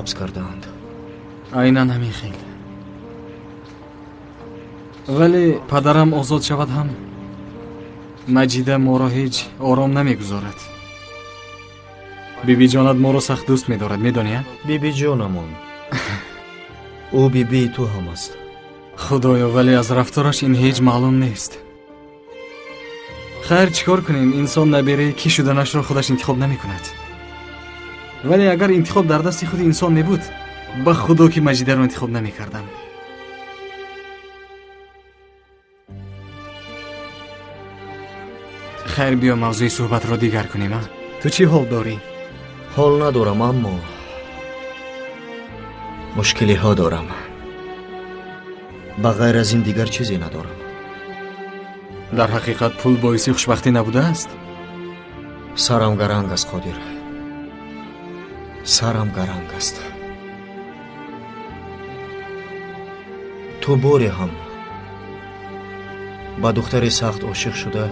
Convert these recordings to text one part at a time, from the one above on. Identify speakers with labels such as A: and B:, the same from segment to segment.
A: ҳабс кардаанд.
B: айнан ҳамин хел. вале падарам озод шавад ҳам маҷида моро ҳеҷ ором намегузорад. бибиҷонат моро сахт дӯст медорад, медонӣ?
A: бибиҷонамон. ӯ бибии ту ҳам аст.
B: худоё, вале аз рафтораш ин ҳеҷ маълум нест. хайр, чӣ кор кунем? инсон набераи кӣ шуданашро худаш интихоб намекунад. вале агар интихоб дар дасти худи инсон мебуд, ба худо ки маҷидаро интихоб намекардам. хайр, биё мавзӯи суҳбатро дигар кунем. ту чӣ ҳол дорӣ?
A: ҳол надорам, аммо мушкилиҳо дорам. ба ғайр аз ин дигар чизе надорам.
B: дар ҳақиқат пул боиси хушбахтӣ набудааст?
A: сарам гаранг аст, Қодир. сарам гаранг аст. ту боре ҳам ба духтаре сахт ошиқ шуда,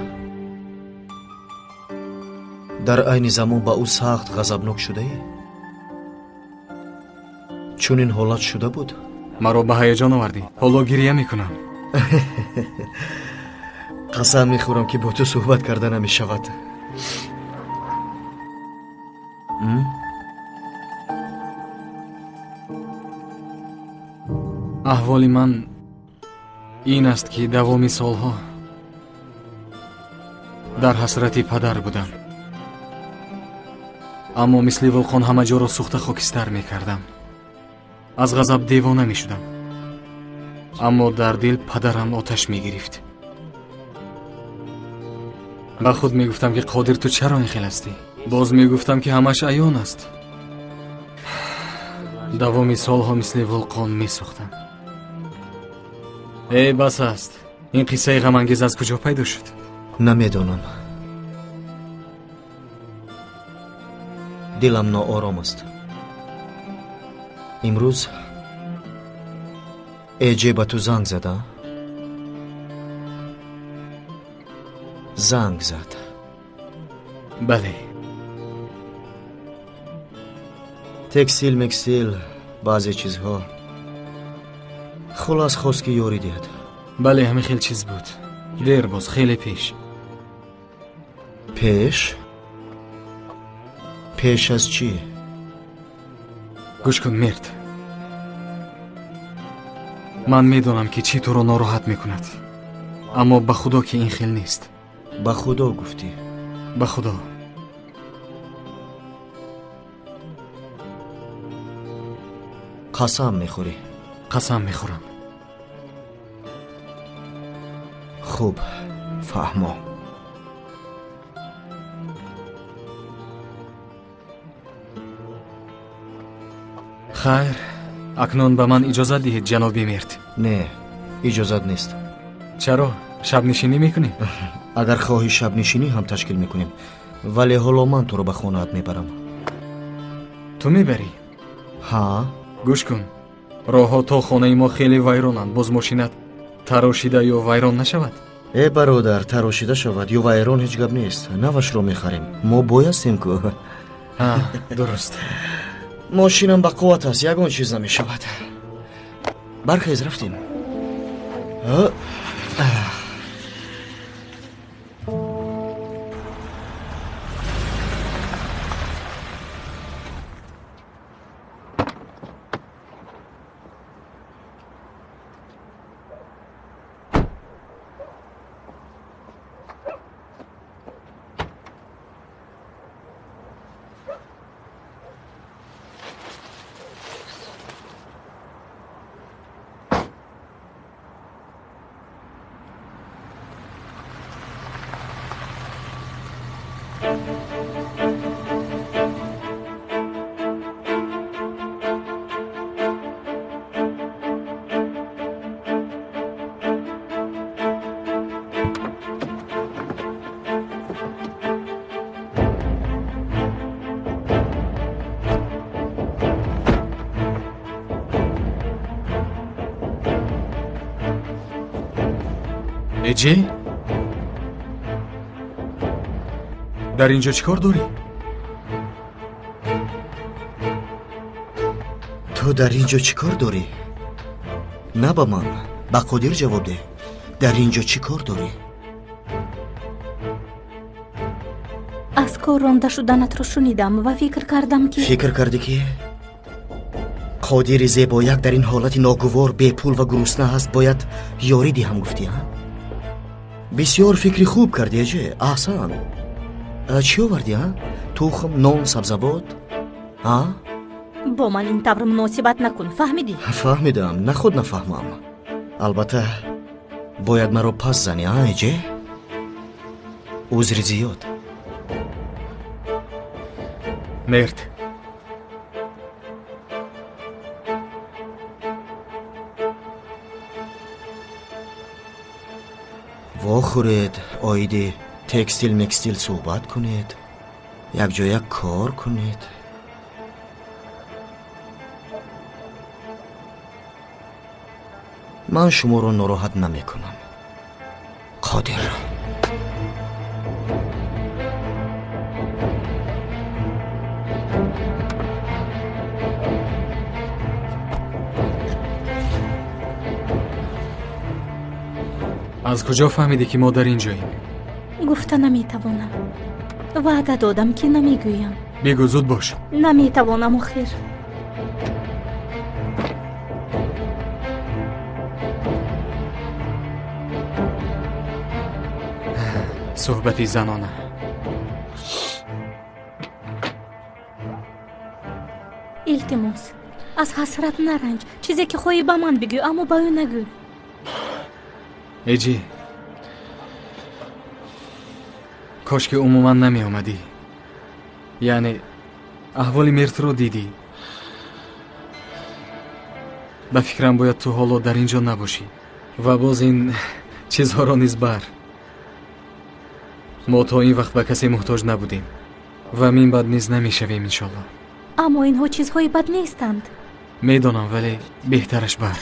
A: дар айни замон ба ӯ сахт ғазабнок шудаӣ? чунин ҳолат шуда буд?
B: маро ба ҳаяҷон овардӣ. ҳоло гирия мекунам.
A: қасам мехӯрам ки бо ту суҳбат карда намешавад.
B: аҳволи ман ин аст ки давоми солҳо дар ҳасрати падар будам. аммо мисли вулқон ҳама ҷоро сӯхта хокистар мекардам. аз ғазаб девона мешудам. аммо дар дил падарам оташ мегирифт. ба худ мегуфтам ки Қодир, ту чаро ин хел ҳастӣ? боз мегуфтам ки ҳамаш аён аст. давоми солҳо мисли вулқон месӯхтам. бас аст. ин қиссаи ғамангез аз куҷо пайдо шуд?
A: намедонам. дилам ноором аст. имрӯз эҷе ба ту занг зада? занг зад.
B: бале.
A: текстил мекстил баъзе чизҳо. хулас хост ки ёрӣ диҳад.
B: бале, ҳамин хел чиз буд. дер боз, хеле пеш.
A: пеш? пеш аз чӣ?
B: гӯш кун, мерд. ман медонам ки чӣ туро нороҳат мекунад. аммо ба худо ки ин хел нест.
A: ба худо гуфтӣ?
B: ба худо.
A: қасам мехӯрӣ?
B: қасам мехӯрам.
A: хуб, фаҳмо.
B: хайр, акнун ба ман иҷозат диҳед, ҷаноби мерд.
A: не, иҷозат нест.
B: чаро? шабнишинӣ мекунем?
A: агар хоҳӣ шабнишинӣ ҳам ташкил мекунем, вале ҳоло ман туро ба хонаат мебарам.
B: ту мебарӣ?
A: ҳа.
B: гӯш кун, роҳҳо то хонаи мо хеле вайронанд. боз мошинат тарошида ё вайрон нашавад?
A: бародар, тарошида шавад ё вайрон ҳеҷ гап нест. навашро мехарем. мо бой ҳастем ку.
B: дуруст.
A: мошинам ба қувват аст, ягон чиз намешавад. бархез, рафтем.
B: эҷе? дар инҷо чӣ кор дорӣ?
A: تو در اینجا چی کار داری؟ نه با من، با قدیر جواب ده. در اینجا چی کار داری؟
C: از کار رانده شدنت رو شنیدم و فکر کردم که
A: فکر کردی که قادر زیبایک در این حالت ناگوار بی پول و گرسنه هست، باید یاری دهم گفتی ها؟ بسیار فکری خوب کردی اجه. احسن. چی آوردی ها؟ تخم، نان، سبزوات؟ ها؟
C: با من این طور مناسبت نکن، فهمیدی؟
A: فهمیدم، نه خود نفهمم. البته باید مرا پس زنی ها اجه؟ عذر زیاد.
B: مرد.
A: واخورید آیدی تکستیل مکستیل صحبت کنید، یک جا یک کار کنید. من شما رو ناراحت نمی کنم قادر.
B: از کجا فهمیدی که ما در اینجاییم؟
C: گفته نمیتوانم. وعده دادم که نمیگویم.
B: بگو، زود باش.
C: نمیتوانم آخر.
B: صحبتی زنانه.
C: التماس از حسرت نرنج. چیزی که خواهی به من بگو، اما به او نگو.
B: ایجی، کاش که عموما نمی آمدی. یعنی احوال مرت رو دیدی. به فکرم باید تو حالا در اینجا نباشی و باز این چیزها را نیز بر. ما تا این وقت به کسی محتاج نبودیم و من بعد نیز نمی شویم انشالله.
C: اما اینها چیزهای بد نیستند.
B: میدانم، ولی بهترش بر.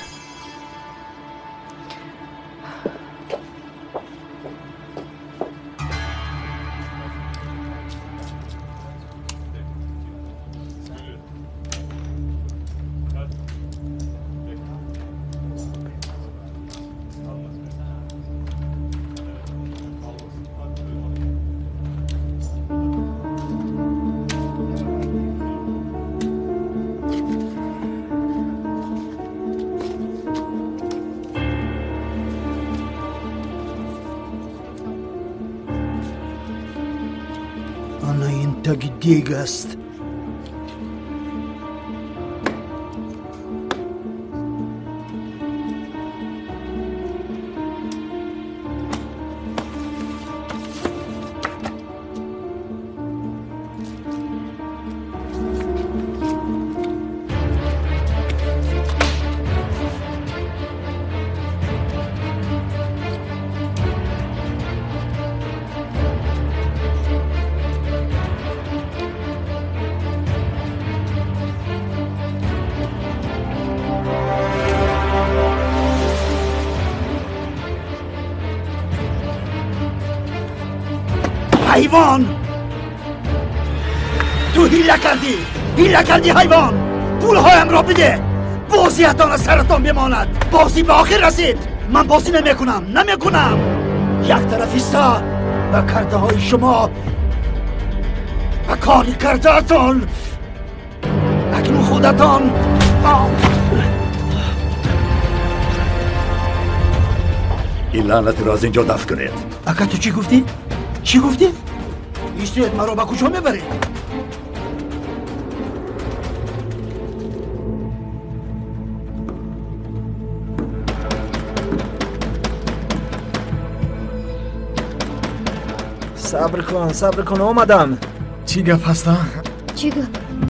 D: آنا این تگ دیگ است. حیوان! تو هیله کردی حیوان! پولهایم را بده! بازیتان از سرتان بماند! بازی به آخر رسید! من بازی نمیکنم! یک طرفیستا و کرده های شما و کاری کرده اتان اکنون خودتان
E: این لعنت را از اینجا دفع کنید.
D: اکا تو چی گفتی؟ چی گفتی؟ ایستید مرا با کجا میبرید؟ صبر کن آمدم.
B: چی گپ هستا؟
C: چی گفت؟